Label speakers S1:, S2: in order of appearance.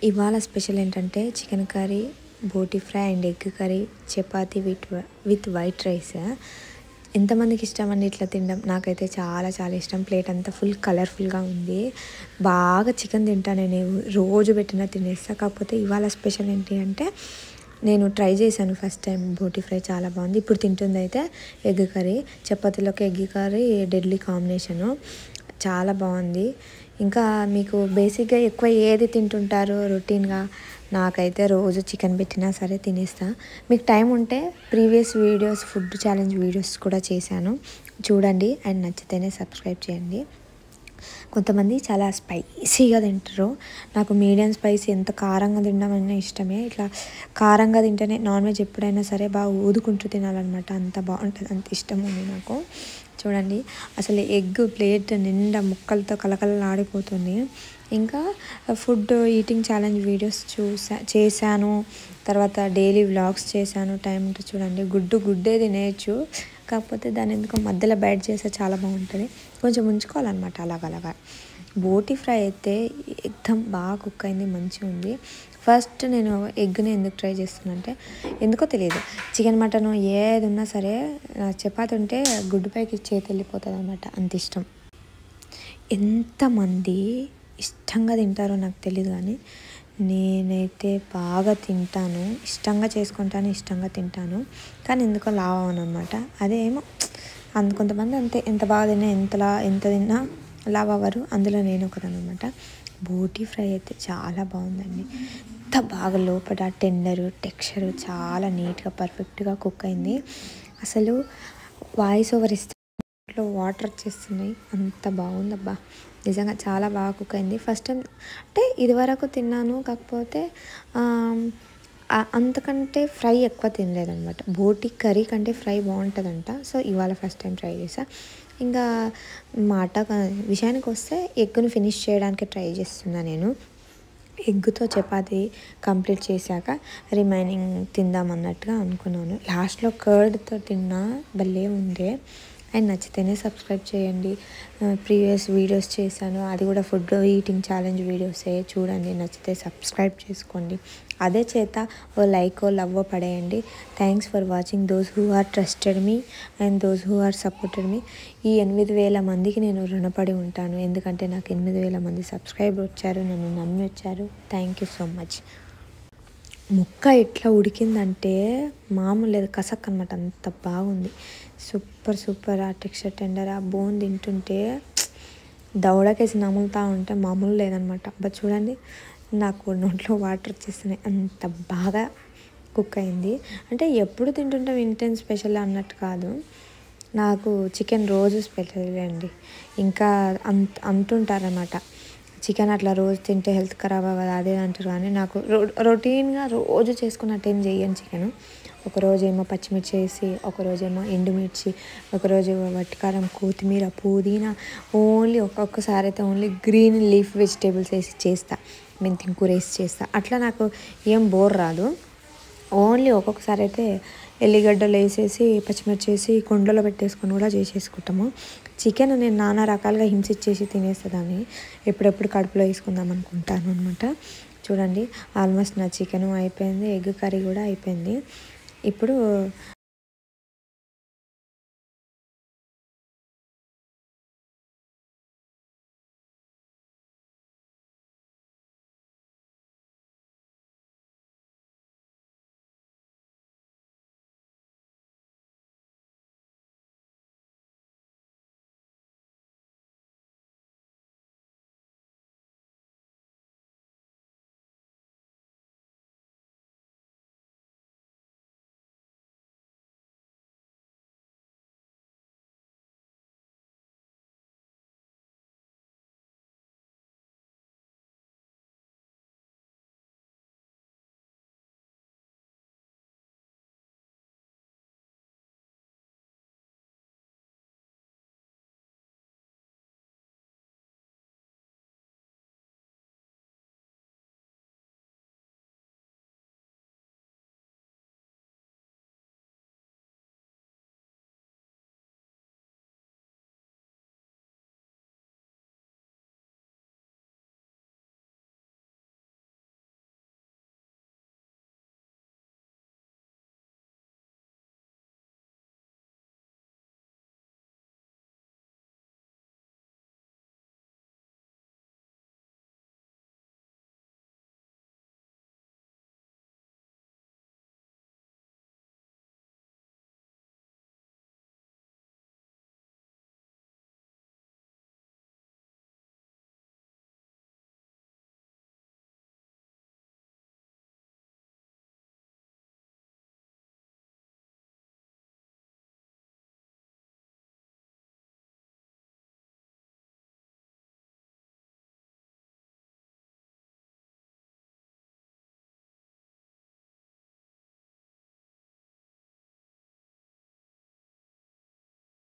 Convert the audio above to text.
S1: ఇవాళ స్పెషల్ ఏంటంటే chicken curry, బోటి fry and egg curry, chapati with white rice. ఎంతమందికి ఇష్టం అండి ఇట్లా తినడం? నాకైతే చాలా చాలా ఇష్టం. ప్లేట్ అంతా ఫుల్ కలర్ఫుల్గా ఉంది. బాగా చికెన్ తింటాను నేను, రోజు పెట్టినా తినేస్తా. కాకపోతే ఇవాళ స్పెషల్ ఏంటి అంటే నేను ట్రై చేశాను ఫస్ట్ టైం బోటి ఫ్రై, చాలా బాగుంది. ఇప్పుడు తింటుంది అయితే ఎగ్ కర్రీ, చపాతీలోకి ఎగ్ కర్రీ డెడ్లీ కాంబినేషను, చాలా బాగుంది. ఇంకా మీకు బేసిక్గా ఎక్కువ ఏది తింటుంటారు రొటీన్గా? నాకైతే రోజు చికెన్ పెట్టినా సరే తినేస్తా. మీకు టైం ఉంటే previous videos, food challenge videos కూడా చేశాను, చూడండి. అండ్ నచ్చితేనే సబ్స్క్రైబ్ చేయండి. కొంతమంది చాలా స్పైసీగా తింటారు. నాకు మీడియం స్పైసీ, ఎంత కారంగా తినడం అన్నా ఇష్టమే. ఇట్లా కారంగా తింటేనే నాన్ వెజ్ ఎప్పుడైనా సరే బాగా ఊదుకుంటూ తినాలన్నమాట, అంత బాగుంటుంది, అంత ఇష్టం ఉంది నాకు. చూడండి, అసలు ఎగ్ ప్లేట్ నిండా ముక్కలతో కలకలలాడిపోతుంది. ఇంకా ఫుడ్ ఈటింగ్ ఛాలెంజ్ వీడియోస్ చేశాను. తర్వాత డైలీ వ్లాగ్స్ చేశాను. టైం ఉంటే చూడండి. గుడ్డే తినేయచ్చు, కాకపోతే దాన్ని ఎందుకో మధ్యలో బయట చేస్తే చాలా బాగుంటుంది. కొంచెం ఉంచుకోవాలన్నమాట అలాగలాగా. బోటి ఫ్రై అయితే ఎగ్దమ్ బాగా కుక్ అయింది, మంచిగా ఉంది. ఫస్ట్ నేను ఎగ్ని ఎందుకు ట్రై చేస్తున్నానంటే, ఎందుకో తెలియదు, చికెన్ మటన్ ఏది ఉన్నా సరే చపాతి ఉంటే గుడ్డుపైకి చేతి వెళ్ళిపోతుంది అనమాట, అంత ఇష్టం. ఎంతమంది ఇష్టంగా తింటారో నాకు తెలియదు, కానీ నేనైతే బాగా తింటాను, ఇష్టంగా చేసుకుంటాను, ఇష్టంగా తింటాను. కానీ ఎందుకో లావు అవను అనమాట. అదేమో కొంతమంది అంతే, ఎంత బాగా తిన్నా ఎంత తిన్నా లావు అవ్వరు, అందులో నేను ఒకదాన్ని అనమాట. బోటి ఫ్రై అయితే చాలా బాగుందండి. ఎంత బాగా లోపల టెండరు టెక్స్చరు చాలా నీట్గా పర్ఫెక్ట్గా కుక్ అయింది. అసలు వాయిస్ ఓవర్ ఇస్తే వాటర్ వచ్చేస్తున్నాయి, అంత బాగుందబ్బా, నిజంగా చాలా బాగా కుక్ అయింది. ఫస్ట్ టైం అంటే ఇదివరకు తిన్నాను, కాకపోతే అంతకంటే ఫ్రై ఎక్కువ తినలేదన్నమాట. బోటి కర్రీ కంటే ఫ్రై బాగుంటుందంట, సో ఇవాళ ఫస్ట్ టైం ట్రై చేసా. ఇంకా మాట విషయానికి వస్తే ఎగ్ను ఫినిష్ చేయడానికి ట్రై చేస్తున్నా నేను. ఎగ్గుతో చపాతీ కంప్లీట్ చేశాక రిమైనింగ్ తిందామన్నట్టుగా అనుకున్నాను. లాస్ట్లో కర్డ్తో తిన్నా, భలే ఉండే. అండ్ నచ్చితేనే సబ్స్క్రైబ్ చేయండి. ప్రీవియస్ వీడియోస్ చేశాను, అది కూడా ఫుడ్ ఈటింగ్ ఛాలెంజ్ వీడియోసే, చూడండి. నచ్చితే సబ్స్క్రైబ్ చేసుకోండి. అదే చేత ఓ లైక్ ఓ లవ్ పడేయండి. Thanks for watching those who are trusted me and those who are supported me. ఈ 8,000 మందికి నేను రుణపడి ఉంటాను, ఎందుకంటే నాకు 8,000 మంది సబ్స్క్రైబర్ వచ్చారు, నన్ను నమ్మి వచ్చారు. Thank you so much. ముక్క ఎట్లా ఉడికిందంటే మామూలు లేదు, కసక్ అనమాట, అంత బాగుంది. సూపర్. ఆ టెక్స్చర్ టెండర్, ఆ బోన్ తింటుంటే దవడకేసి నములుతూ ఉంటే మామూలు లేదనమాట. అబ్బా చూడండి, నాకు నోట్లో వాటర్ వచ్చేస్తున్నాయి, అంత బాగా కుక్ అయింది. అంటే ఎప్పుడు తింటుంటాం ఇంటెన్ స్పెషల్ అన్నట్టు కాదు, నాకు చికెన్ రోజు స్పెషల్ అండి. ఇంకా అంటుంటారనమాట, చికెన్ అట్లా రోజు తింటే హెల్త్ ఖరాబ్ అవ్వదు అదే అంటారు, కానీ నాకు రొటీన్గా రోజు చేసుకున్నట్టు ఏం చెయ్యను చికెను. ఒకరోజేమో పచ్చిమిర్చి వేసి, ఒకరోజేమో ఎండుమిర్చి, ఒకరోజు వట్టికారం, కొత్తిమీర, పుదీనా, ఓన్లీ ఒక్కొక్కసారి అయితే ఓన్లీ గ్రీన్ లీఫ్ వెజిటేబుల్స్ వేసి చేస్తా, మెంతి కూర వేసి చేస్తా. అట్లా నాకు ఏం బోర్ రాదు. ఓన్లీ ఒక్కొక్కసారి అయితే ఎల్లిగడ్డలు వేసేసి పచ్చిమిర్చి వేసి కుండలో పెట్టేసుకొని కూడా చేసేసుకుంటాము. చికెన్ నేను నానా రకాలుగా హింసించేసి తినేసేదాన్ని, ఎప్పుడెప్పుడు కడుపులో వేసుకుందాం అనుకుంటాను అనమాట. చూడండి, ఆల్మోస్ట్ నా చికెను అయిపోయింది, ఎగ్ కర్రీ కూడా అయిపోయింది. ఇప్పుడు